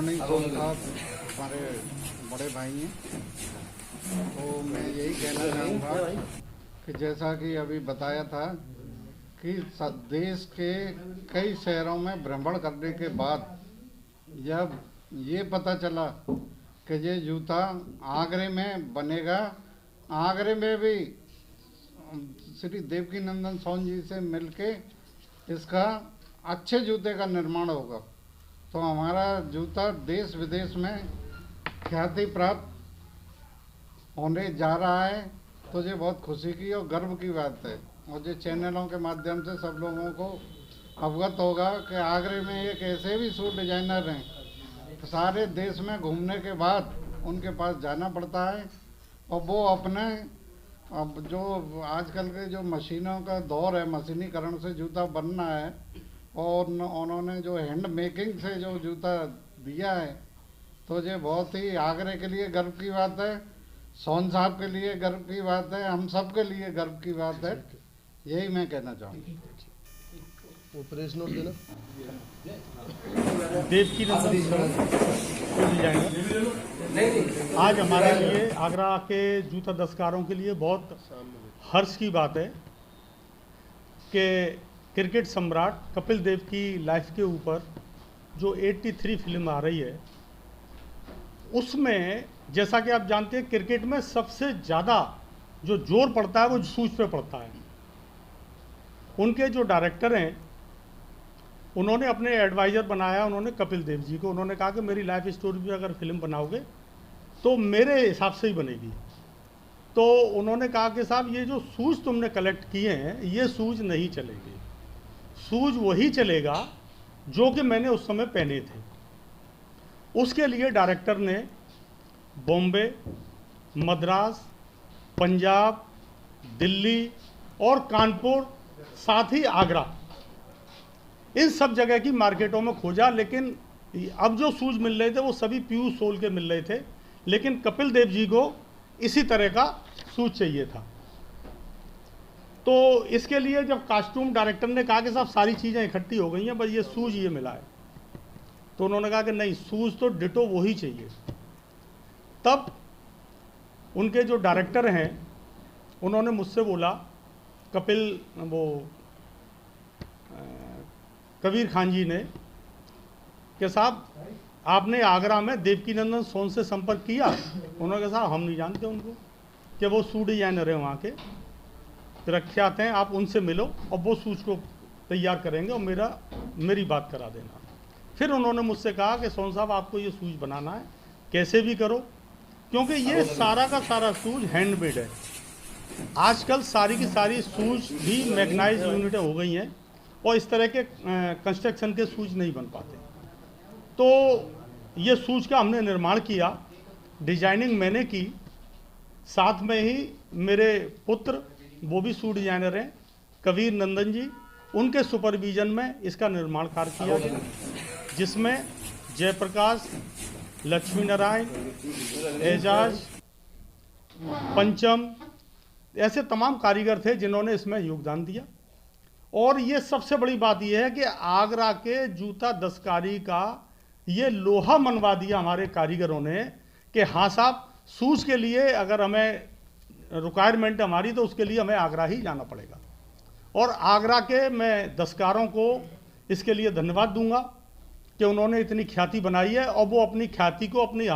पुरानी सोच साहब हमारे बड़े भाई हैं, तो मैं यही कहना चाहूँगा कि जैसा कि अभी बताया था कि देश के कई शहरों में भ्रमण करने के बाद जब ये पता चला कि ये जूता आगरे में बनेगा, आगरे में भी श्री देवकीनंदन सोन जी से मिलके इसका अच्छे जूते का निर्माण होगा, तो हमारा जूता देश विदेश में ख्याति प्राप्त होने जा रहा है। तो ये बहुत खुशी की और गर्व की बात है, और ये चैनलों के माध्यम से सब लोगों को अवगत होगा कि आगरे में एक ऐसे भी शू डिजाइनर हैं, सारे देश में घूमने के बाद उनके पास जाना पड़ता है, और वो अपने अब जो आजकल के जो मशीनों का दौर है, मशीनीकरण से जूता बनना है, और उन्होंने जो हैंड मेकिंग से जो जूता दिया है, तो ये बहुत ही आगरे के लिए गर्व की बात है, सोन साहब के लिए गर्व की बात है, हम सब के लिए गर्व की बात है। यही मैं कहना चाहूँगा। वो प्रेस नोट देना। देवकीनंदन डिजाइनर आज हमारे लिए आगरा के जूता दस्तकारों के लिए बहुत हर्ष की बात है कि क्रिकेट सम्राट कपिल देव की लाइफ के ऊपर जो 83 फिल्म आ रही है, उसमें जैसा कि आप जानते हैं क्रिकेट में सबसे ज़्यादा जो जोर पड़ता है वो शूज पे पड़ता है। उनके जो डायरेक्टर हैं उन्होंने अपने एडवाइज़र बनाया, उन्होंने कपिल देव जी को, उन्होंने कहा कि मेरी लाइफ स्टोरी पे अगर फिल्म बनाओगे तो मेरे हिसाब से ही बनेगी। तो उन्होंने कहा कि साहब ये जो शूज़ तुमने कलेक्ट किए हैं ये शूज़ नहीं चलेंगे, शूज़ वही चलेगा जो कि मैंने उस समय पहने थे। उसके लिए डायरेक्टर ने बॉम्बे, मद्रास, पंजाब, दिल्ली और कानपुर, साथ ही आगरा, इन सब जगह की मार्केटों में खोजा, लेकिन अब जो शूज़ मिल रहे थे वो सभी प्यूर सोल के मिल रहे थे, लेकिन कपिल देव जी को इसी तरह का शूज़ चाहिए था। तो इसके लिए जब कास्ट्यूम डायरेक्टर ने कहा कि साहब सारी चीज़ें इकट्ठी हो गई हैं, बस ये शूज़ ये मिला है, तो उन्होंने कहा कि नहीं, शूज़ तो डिटो वही चाहिए। तब उनके जो डायरेक्टर हैं उन्होंने मुझसे बोला, कबीर खान जी ने, कि साहब आपने आगरा में देवकीनंदन सोन से संपर्क किया? उन्होंने कहा साहब हम नहीं जानते उनको, कि वो शू डिजाइनर हैं वहाँ के, प्रख्यात हैं, आप उनसे मिलो और वो शूज़ को तैयार करेंगे और मेरी बात करा देना। फिर उन्होंने मुझसे कहा कि सोन साहब आपको ये शूज़ बनाना है, कैसे भी करो, क्योंकि ये सारा का सारा शूज़ हैंडमेड है। आजकल सारी की सारी शूज़ भी मैग्नाइज यूनिटें हो गई हैं और इस तरह के कंस्ट्रक्शन के शूज़ नहीं बन पाते। तो ये शूज़ का हमने निर्माण किया, डिजाइनिंग मैंने की, साथ में ही मेरे पुत्र वो भी शू डिजाइनर हैं, कबीर नंदन जी, उनके सुपरविजन में इसका निर्माण कार्य किया गया, जिसमें जयप्रकाश, लक्ष्मी नारायण, एजाज, पंचम, ऐसे तमाम कारीगर थे जिन्होंने इसमें योगदान दिया। और ये सबसे बड़ी बात यह है कि आगरा के जूता दस्तकारी का ये लोहा मनवा दिया हमारे कारीगरों ने कि हाँ साहब, शूज़ के लिए अगर हमें रिक्वायरमेंट हमारी, तो उसके लिए हमें आगरा ही जाना पड़ेगा। और आगरा के मैं दस्तकारों को इसके लिए धन्यवाद दूंगा कि उन्होंने इतनी ख्याति बनाई है, और वो अपनी ख्याति को अपनी